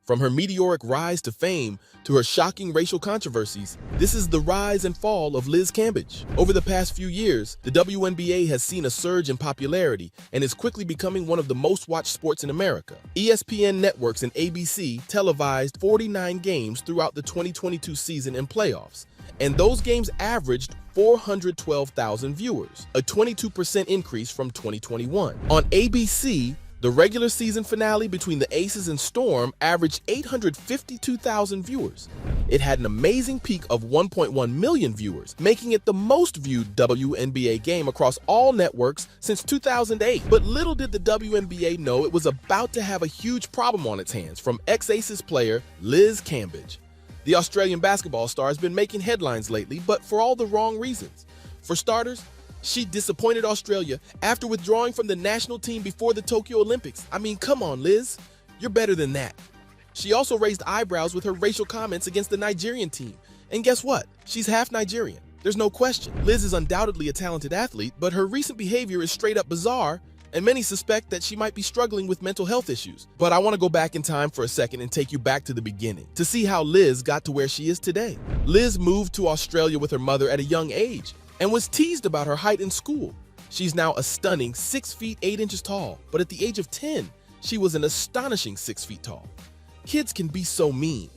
From her meteoric rise to fame to her shocking racial controversies, this is the rise and fall of Liz Cambage. Over the past few years, the WNBA has seen a surge in popularity and is quickly becoming one of the most watched sports in America. ESPN networks and ABC televised 49 games throughout the 2022 season and playoffs, and those games averaged 412,000 viewers, a 22% increase from 2021. On ABC, the regular season finale between the Aces and Storm averaged 852,000 viewers. It had an amazing peak of 1.1 million viewers, making it the most viewed WNBA game across all networks since 2008. But little did the WNBA know it was about to have a huge problem on its hands from ex-Aces player Liz Cambage. The Australian basketball star has been making headlines lately, but for all the wrong reasons. For starters, she disappointed Australia after withdrawing from the national team before the Tokyo Olympics. I mean, come on, Liz. You're better than that. She also raised eyebrows with her racial comments against the Nigerian team. And guess what? She's half Nigerian. There's no question. Liz is undoubtedly a talented athlete, but her recent behavior is straight up bizarre, and many suspect that she might be struggling with mental health issues. But I want to go back in time for a second and take you back to the beginning to see how Liz got to where she is today. Liz moved to Australia with her mother at a young age and was teased about her height in school. She's now a stunning 6 feet 8 inches tall, but at the age of 10, she was an astonishing 6 feet tall. Kids can be so mean.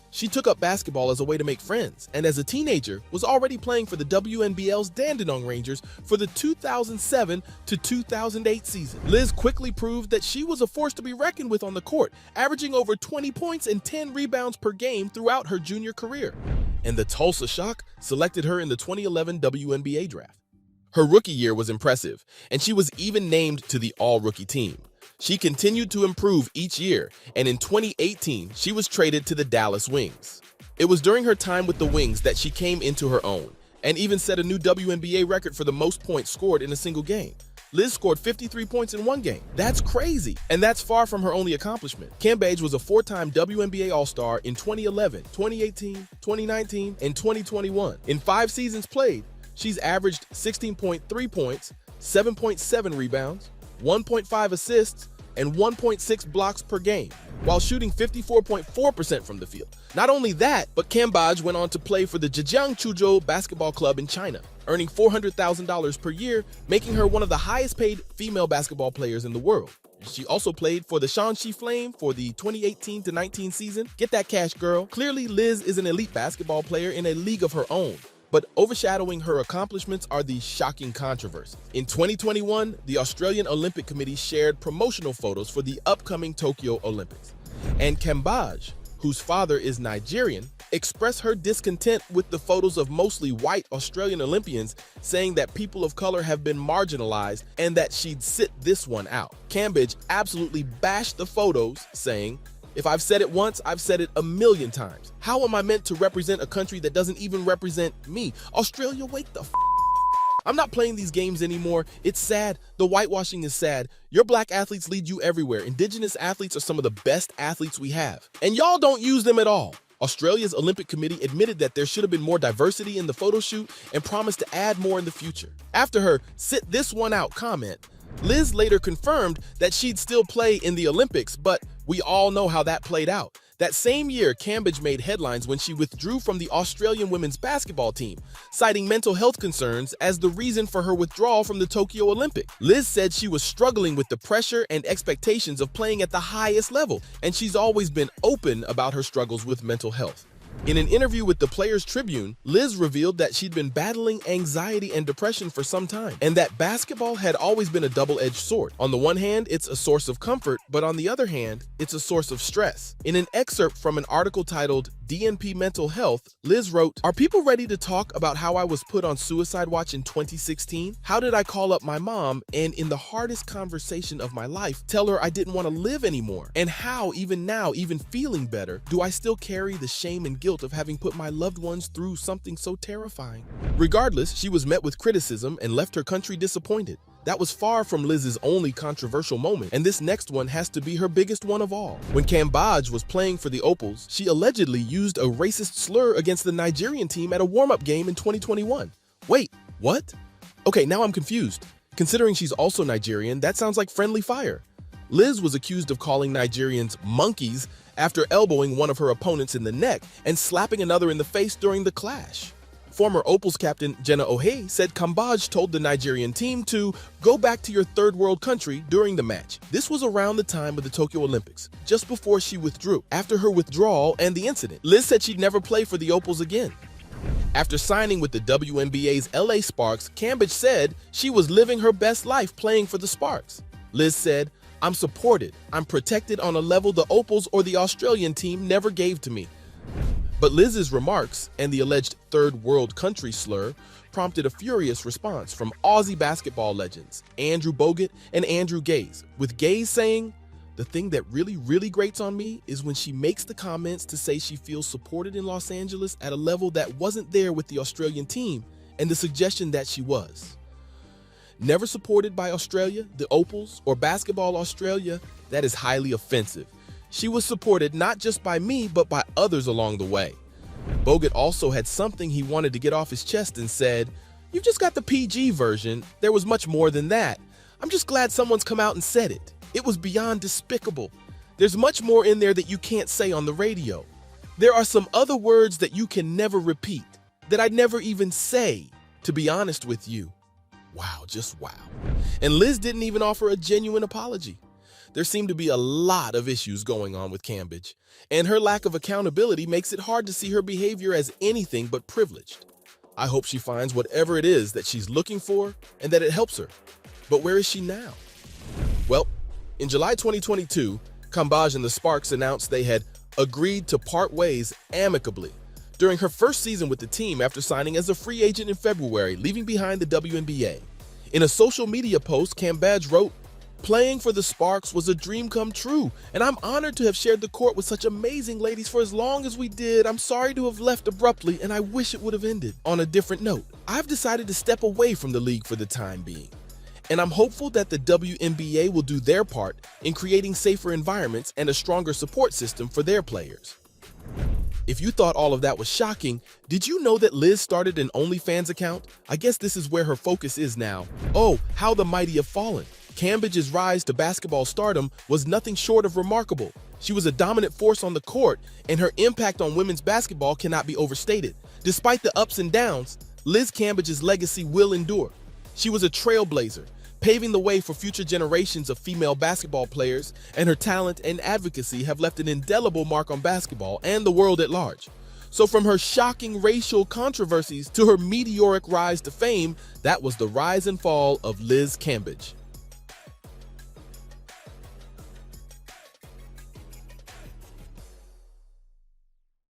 She took up basketball as a way to make friends, and as a teenager, was already playing for the WNBL's Dandenong Rangers for the 2007 to 2008 season. Liz quickly proved that she was a force to be reckoned with on the court, averaging over 20 points and 10 rebounds per game throughout her junior career. And the Tulsa Shock selected her in the 2011 WNBA draft. Her rookie year was impressive, and she was even named to the All-Rookie team. She continued to improve each year, and in 2018, she was traded to the Dallas Wings. It was during her time with the Wings that she came into her own, and even set a new WNBA record for the most points scored in a single game. Liz scored 53 points in one game. That's crazy, and that's far from her only accomplishment. Cambage was a 4-time WNBA All-Star in 2011, 2018, 2019, and 2021. In 5 seasons played, she's averaged 16.3 points, 7.7 rebounds, 1.5 assists, and 1.6 blocks per game, while shooting 54.4% from the field. Not only that, but Cambage went on to play for the Zhejiang Chuzhou Basketball Club in China, earning $400,000 per year, making her one of the highest-paid female basketball players in the world. She also played for the Shanxi Flame for the 2018-19 season. Get that cash, girl. Clearly, Liz is an elite basketball player in a league of her own. But overshadowing her accomplishments are the shocking controversies. In 2021, the Australian Olympic Committee shared promotional photos for the upcoming Tokyo Olympics. And Cambage, whose father is Nigerian, expressed her discontent with the photos of mostly white Australian Olympians, saying that people of color have been marginalized and that she'd sit this one out. Cambage absolutely bashed the photos, saying, "If I've said it once, I've said it a million times. How am I meant to represent a country that doesn't even represent me? Australia, wake the f***. I'm not playing these games anymore. It's sad. The whitewashing is sad. Your black athletes lead you everywhere. Indigenous athletes are some of the best athletes we have. And y'all don't use them at all." Australia's Olympic Committee admitted that there should have been more diversity in the photo shoot and promised to add more in the future. After her "sit this one out" comment, Liz later confirmed that she'd still play in the Olympics, but we all know how that played out. That same year, Cambage made headlines when she withdrew from the Australian women's basketball team, citing mental health concerns as the reason for her withdrawal from the Tokyo Olympics. Liz said she was struggling with the pressure and expectations of playing at the highest level, and she's always been open about her struggles with mental health. In an interview with the Players Tribune, Liz revealed that she'd been battling anxiety and depression for some time, and that basketball had always been a double-edged sword. On the one hand, it's a source of comfort, but on the other hand, it's a source of stress. In an excerpt from an article titled DNP Mental Health, Liz wrote, "Are people ready to talk about how I was put on suicide watch in 2016? How did I call up my mom and, in the hardest conversation of my life, tell her I didn't want to live anymore? And how, even now, even feeling better, do I still carry the shame and guilt of having put my loved ones through something so terrifying?" Regardless, she was met with criticism and left her country disappointed. That was far from Liz's only controversial moment, and this next one has to be her biggest one of all. When Cambage was playing for the Opals, she allegedly used a racist slur against the Nigerian team at a warm-up game in 2021. Wait, what? Okay, now I'm confused. Considering she's also Nigerian, that sounds like friendly fire. Liz was accused of calling Nigerians monkeys after elbowing one of her opponents in the neck and slapping another in the face during the clash. Former Opals captain Jenna Ohe said Cambage told the Nigerian team to go back to your third world country during the match. This was around the time of the Tokyo Olympics, just before she withdrew. After her withdrawal and the incident, Liz said she'd never play for the Opals again. After signing with the WNBA's LA Sparks, Cambage said she was living her best life playing for the Sparks. Liz said, "I'm supported. I'm protected on a level the Opals or the Australian team never gave to me." But Liz's remarks and the alleged third world country slur prompted a furious response from Aussie basketball legends Andrew Bogut and Andrew Gaze, with Gaze saying, "The thing that really grates on me is when she makes the comments to say she feels supported in Los Angeles at a level that wasn't there with the Australian team, and the suggestion that she was. Never supported by Australia, the Opals, or Basketball Australia, that is highly offensive. She was supported not just by me, but by others along the way." Bogut also had something he wanted to get off his chest and said, "You've just got the PG version. There was much more than that. I'm just glad someone's come out and said it. It was beyond despicable. There's much more in there that you can't say on the radio. There are some other words that you can never repeat, that I'd never even say, to be honest with you." Wow, just wow. And Liz didn't even offer a genuine apology. There seem to be a lot of issues going on with Cambage, and her lack of accountability makes it hard to see her behavior as anything but privileged. I hope she finds whatever it is that she's looking for and that it helps her. But where is she now? Well, in July 2022, Cambage and the Sparks announced they had agreed to part ways amicably during her first season with the team after signing as a free agent in February, leaving behind the WNBA. In a social media post, Cambage wrote, "Playing for the Sparks was a dream come true, and I'm honored to have shared the court with such amazing ladies for as long as we did. I'm sorry to have left abruptly, and I wish it would have ended on a different note. I've decided to step away from the league for the time being, and I'm hopeful that the WNBA will do their part in creating safer environments and a stronger support system for their players." If you thought all of that was shocking, did you know that Liz started an OnlyFans account? I guess this is where her focus is now. Oh, how the mighty have fallen. Cambage's rise to basketball stardom was nothing short of remarkable. She was a dominant force on the court, and her impact on women's basketball cannot be overstated. Despite the ups and downs, Liz Cambage's legacy will endure. She was a trailblazer, paving the way for future generations of female basketball players, and her talent and advocacy have left an indelible mark on basketball and the world at large. So from her shocking racial controversies to her meteoric rise to fame, that was the rise and fall of Liz Cambage.